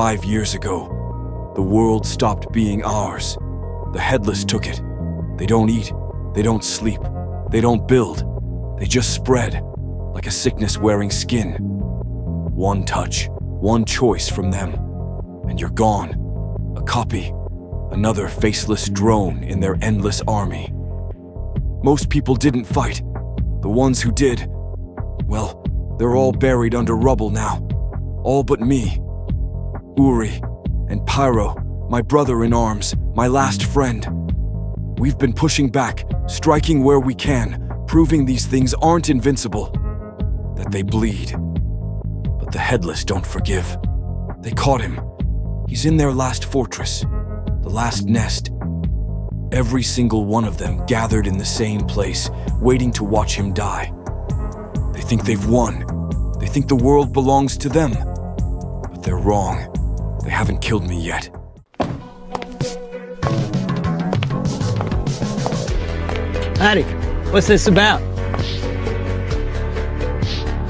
5 years ago, the world stopped being ours. The Headless took it. They don't eat, they don't sleep, they don't build. They just spread, like a sickness wearing skin. One touch, one choice from them, and you're gone. A copy, another faceless drone in their endless army. Most people didn't fight. The ones who did, well, they're all buried under rubble now. All but me. Uri and Pyro, my brother in arms, my last friend. We've been pushing back, striking where we can, proving these things aren't invincible, that they bleed. But the Headless don't forgive. They caught him. He's in their last fortress, the last nest. Every single one of them gathered in the same place, waiting to watch him die. They think they've won. They think the world belongs to them. But they're wrong. They haven't killed me yet. Howdy. What's this about?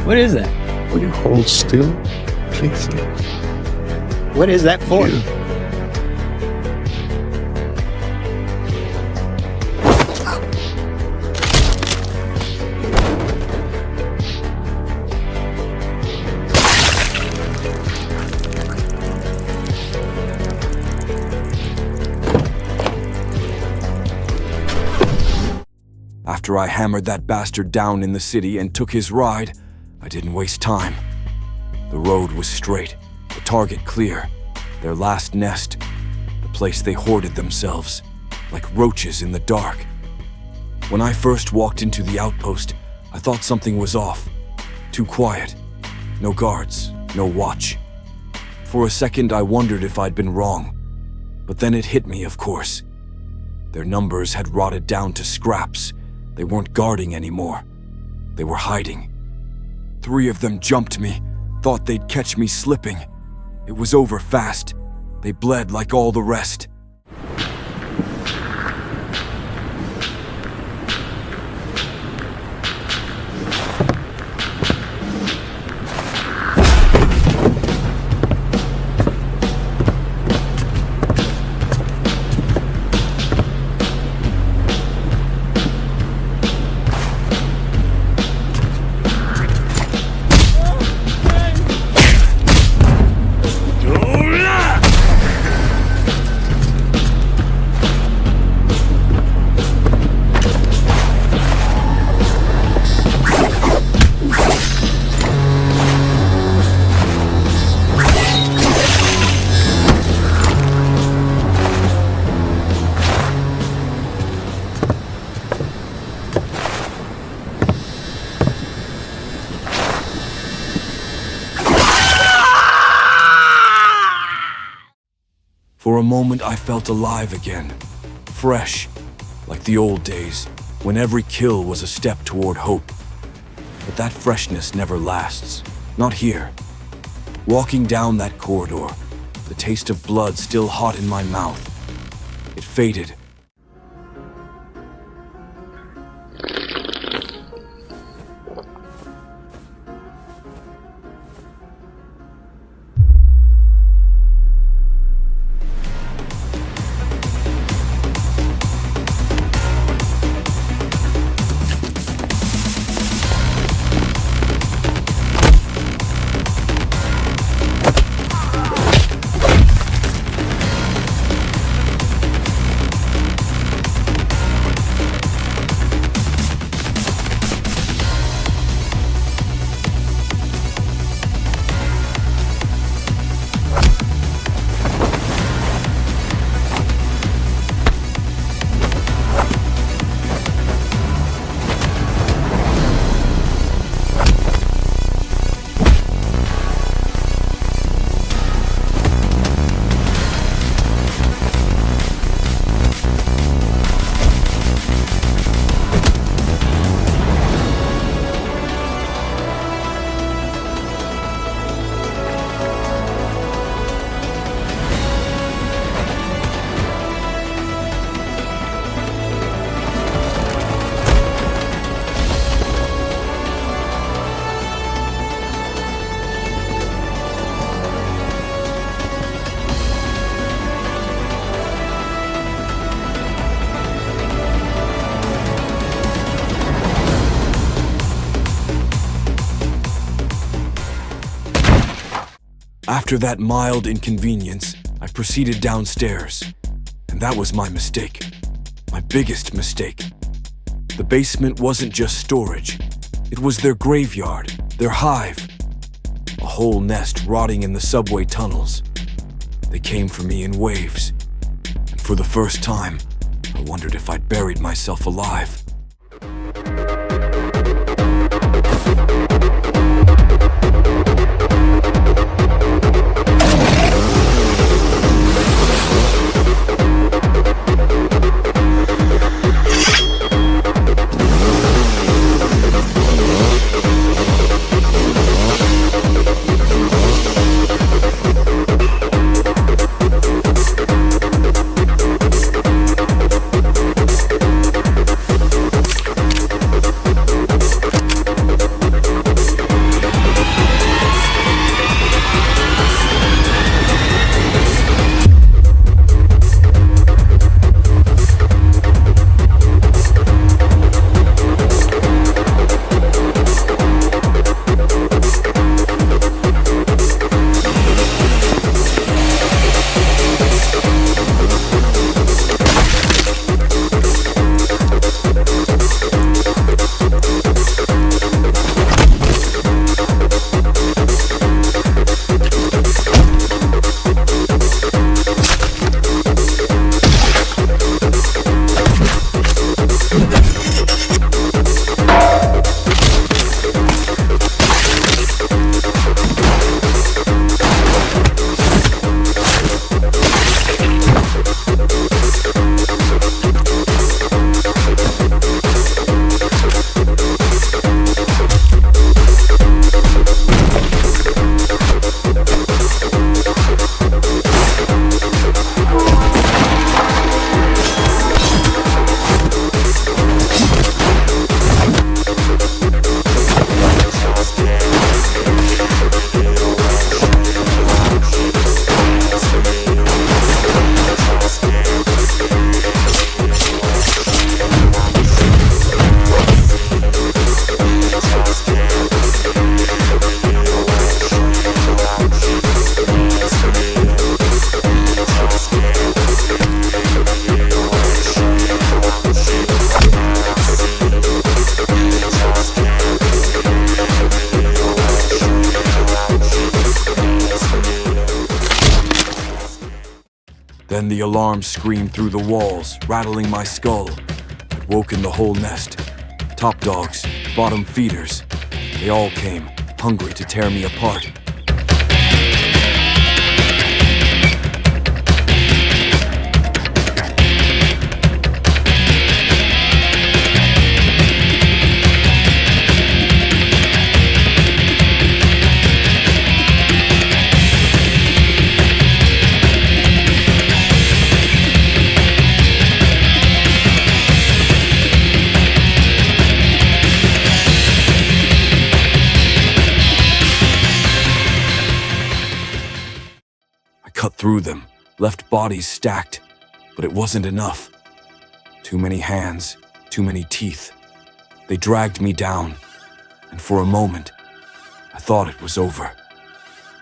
What is that? Will you hold still, please? What is that for? You. After I hammered that bastard down in the city and took his ride, I didn't waste time. The road was straight, the target clear, their last nest, the place they hoarded themselves, like roaches in the dark. When I first walked into the outpost, I thought something was off. Too quiet. No guards, no watch. For a second, I wondered if I'd been wrong. But then it hit me, of course. Their numbers had rotted down to scraps. They weren't guarding anymore. They were hiding. 3 of them jumped me, thought they'd catch me slipping. It was over fast. They bled like all the rest. For a moment, I felt alive again, fresh, like the old days, when every kill was a step toward hope. But that freshness never lasts, not here. Walking down that corridor, the taste of blood still hot in my mouth. It faded. After that mild inconvenience, I proceeded downstairs. And that was my mistake. My biggest mistake. The basement wasn't just storage. It was their graveyard, their hive. A whole nest rotting in the subway tunnels. They came for me in waves. And for the first time, I wondered if I'd buried myself alive. Then the alarm screamed through the walls, rattling my skull. It woken the whole nest. Top dogs, bottom feeders. They all came, hungry to tear me apart. Cut through them, left bodies stacked, but it wasn't enough. Too many hands, too many teeth. They dragged me down, and for a moment, I thought it was over.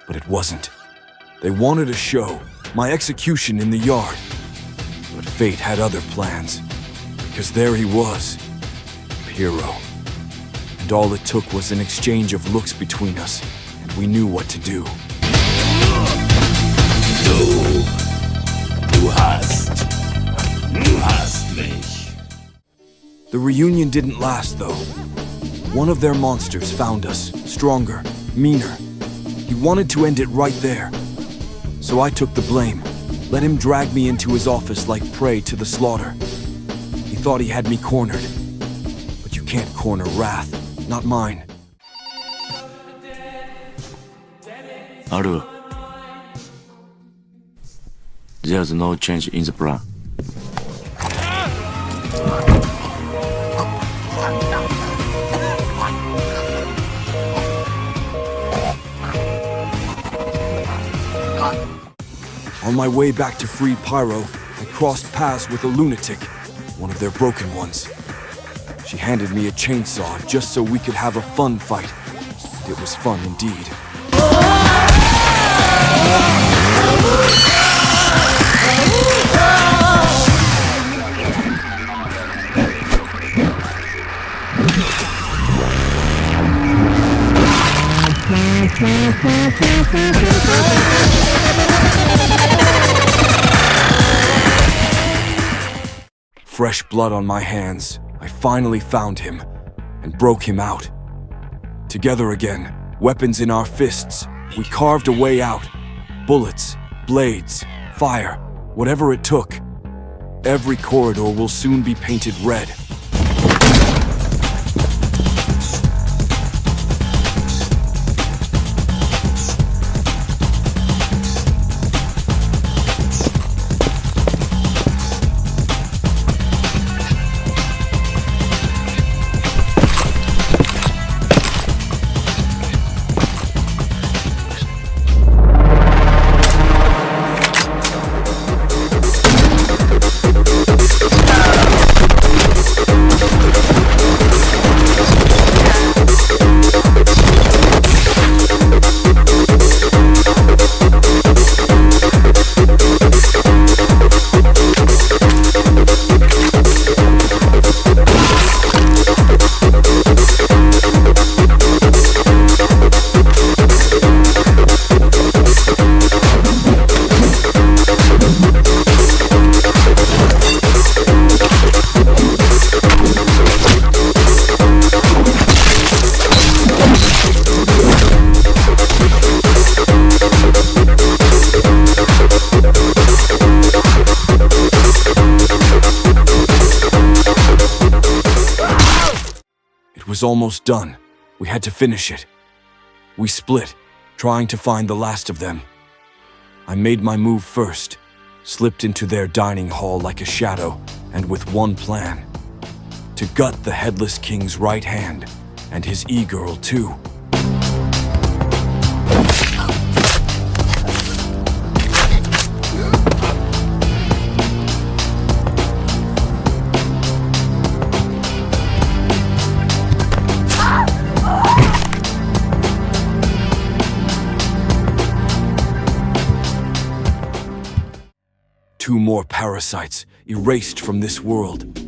But it wasn't. They wanted a show, my execution in the yard. But fate had other plans, because there he was, Hero. And all it took was an exchange of looks between us, and we knew what to do. Du hast mich. The reunion didn't last, though. One of their monsters found us, stronger, meaner. He wanted to end it right there. So I took the blame, let him drag me into his office like prey to the slaughter. He thought he had me cornered. But you can't corner wrath, not mine. Aru, there's no change in the plan. On my way back to free Pyro, I crossed paths with a lunatic, one of their broken ones. She handed me a chainsaw just so we could have a fun fight. And it was fun indeed. Fresh blood on my hands, I finally found him and broke him out. Together again, weapons in our fists, we carved a way out. Bullets, blades, fire, whatever it took. Every corridor will soon be painted red. It was almost done. We had to finish it. We split, trying to find the last of them. I made my move first, slipped into their dining hall like a shadow, and with one plan: to gut the Headless King's right hand, and his e-girl too. Two more parasites erased from this world.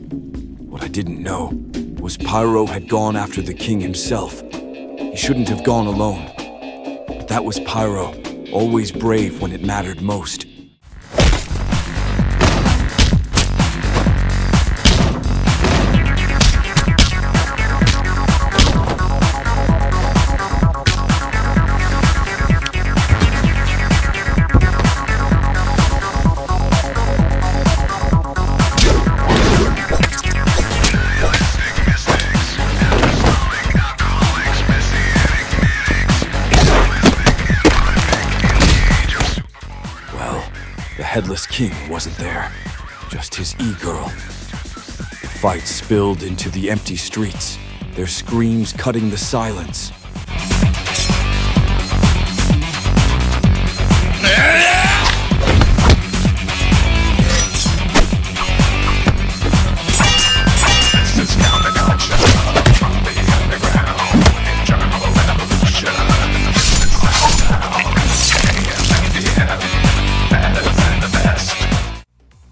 What I didn't know was Pyro had gone after the king himself. He shouldn't have gone alone. But that was Pyro, always brave when it mattered most. The Headless King wasn't there, just his e-girl. The fight spilled into the empty streets, their screams cutting the silence.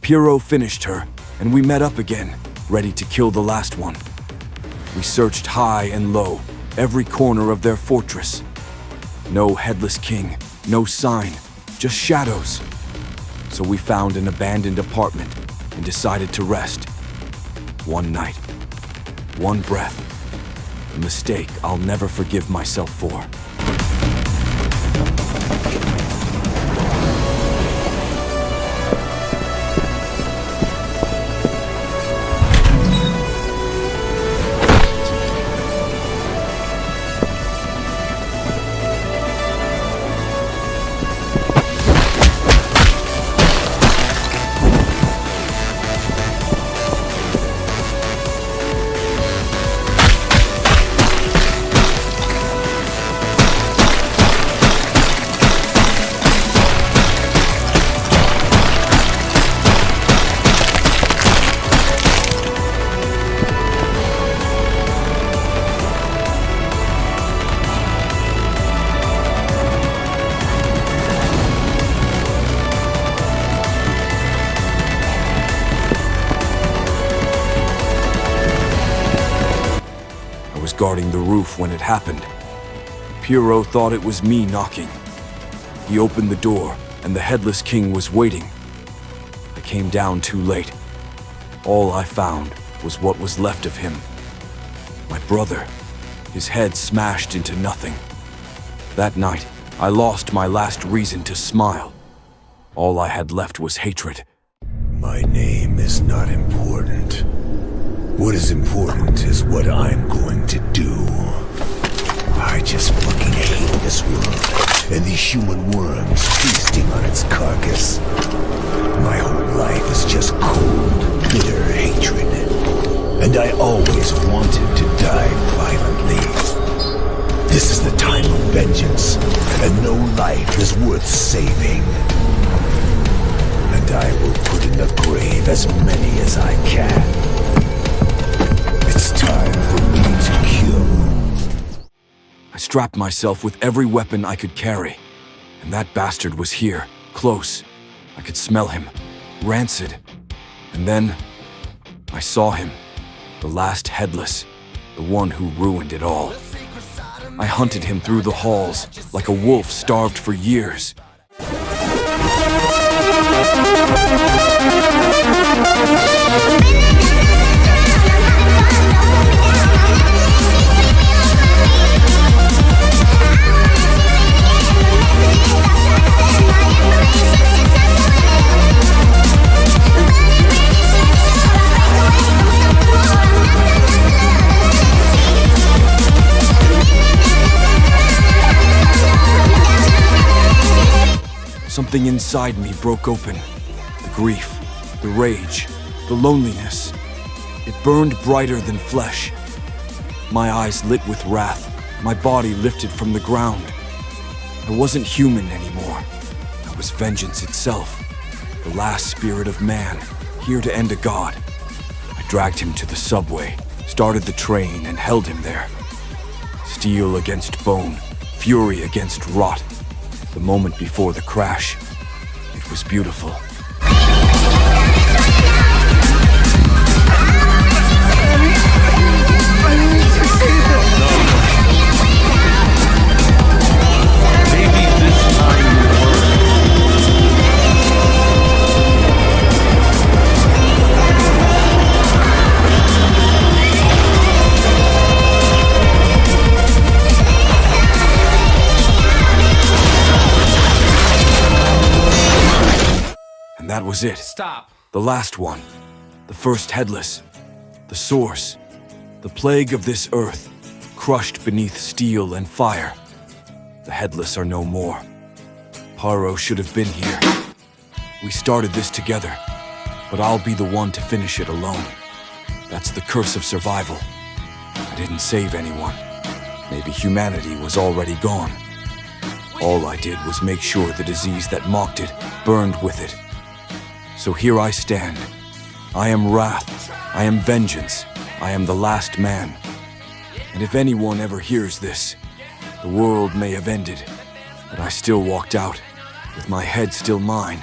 Pyro finished her, and we met up again, ready to kill the last one. We searched high and low, every corner of their fortress. No Headless King, no sign, just shadows. So we found an abandoned apartment and decided to rest. One night, one breath, a mistake I'll never forgive myself for. Guarding the roof when it happened. Pyro thought it was me knocking. He opened the door, and the Headless King was waiting. I came down too late. All I found was what was left of him. My brother, his head smashed into nothing. That night, I lost my last reason to smile. All I had left was hatred. My name is not important. What is important is what I'm going to do. I just fucking hate this world and these human worms feasting on its carcass. My whole life is just cold, bitter hatred. And I always wanted to die violently. This is the time of vengeance, and no life is worth saving. And I will put in the grave as many as I can. It's time for me to kill. I strapped myself with every weapon I could carry, and that bastard was here, close. I could smell him, rancid. And then I saw him, the last Headless, the one who ruined it all. I hunted him through the halls like a wolf starved for years. Something inside me broke open. The grief, the rage, the loneliness. It burned brighter than flesh. My eyes lit with wrath, my body lifted from the ground. I wasn't human anymore. I was vengeance itself, the last spirit of man, here to end a god. I dragged him to the subway, started the train, and held him there. Steel against bone, fury against rot. The moment before the crash, it was beautiful. That was it. Stop. The last one. The first Headless. The source. The plague of this earth, crushed beneath steel and fire. The Headless are no more. Paro should have been here. We started this together, but I'll be the one to finish it alone. That's the curse of survival. I didn't save anyone. Maybe humanity was already gone. All I did was make sure the disease that mocked it burned with it. So here I stand. I am wrath. I am vengeance. I am the last man. And if anyone ever hears this, the world may have ended, but I still walked out, with my head still mine.